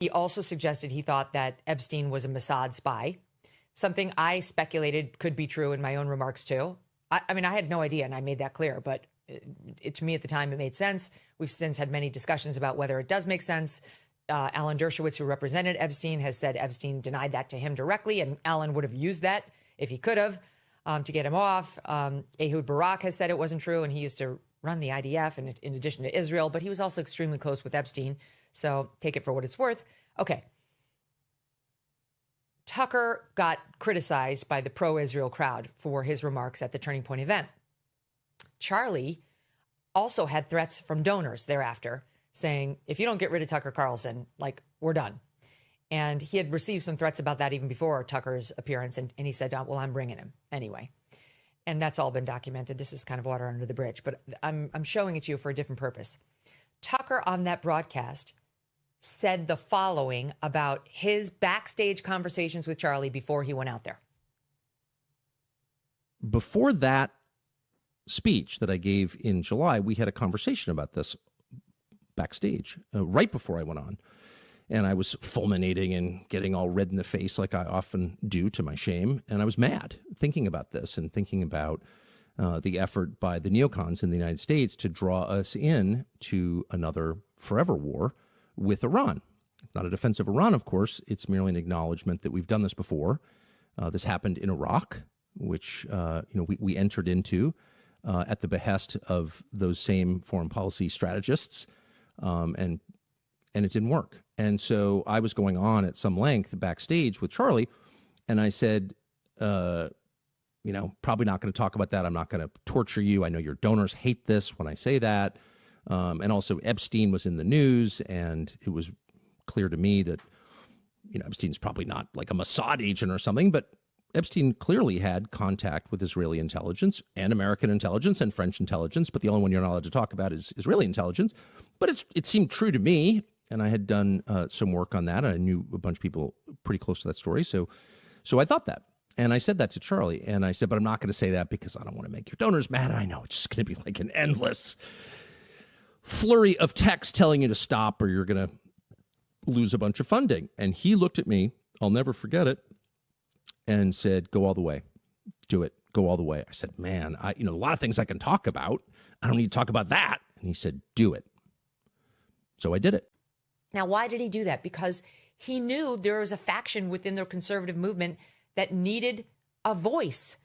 He also suggested he thought that Epstein was a Mossad spy, something I speculated could be true in my own remarks too. I mean, I had no idea, and I made that clear, but to me at the time, it made sense. We've since had many discussions about whether it does make sense. Alan Dershowitz, who represented Epstein, has said Epstein denied that to him directly, and Alan would have used that if he could have to get him off. Ehud Barak has said it wasn't true, and he used to run the IDF in addition to Israel, but he was also extremely close with Epstein. So take it for what it's worth. Okay. Tucker got criticized by the pro-Israel crowd for his remarks at the Turning Point event. Charlie also had threats from donors thereafter saying, if you don't get rid of Tucker Carlson, like, we're done. And he had received some threats about that even before Tucker's appearance. And he said, well, I'm bringing him anyway. And that's all been documented. This is kind of water under the bridge, but I'm showing it to you for a different purpose. Tucker on that broadcast said the following about his backstage conversations with Charlie before he went out there. Before that speech that I gave in July, we had a conversation about this backstage right before I went on. And I was fulminating and getting all red in the face like I often do, to my shame. And I was mad thinking about this and thinking about the effort by the neocons in the United States to draw us in to another forever war with Iran. Not a defense of Iran, of course. It's merely an acknowledgement that we've done this before. This happened in Iraq, which we entered into at the behest of those same foreign policy strategists, and it didn't work. And so I was going on at some length backstage with Charlie, and I said, probably not going to talk about that. I'm not going to torture you. I know your donors hate this when I say that. And also Epstein was in the news, and it was clear to me that, Epstein's probably not like a Mossad agent or something, but Epstein clearly had contact with Israeli intelligence and American intelligence and French intelligence, but the only one you're not allowed to talk about is Israeli intelligence. But it seemed true to me, and I had done some work on that. I knew a bunch of people pretty close to that story, so I thought that. And I said that to Charlie, and I said, but I'm not going to say that because I don't want to make your donors mad. I know it's just going to be like an endless flurry of text telling you to stop or you're going to lose a bunch of funding. And he looked at me, I'll never forget it, and said, go all the way. Do it. Go all the way. I said, man, a lot of things I can talk about. I don't need to talk about that. And he said, do it. So I did it. Now, why did he do that? Because he knew there was a faction within the conservative movement that needed a voice.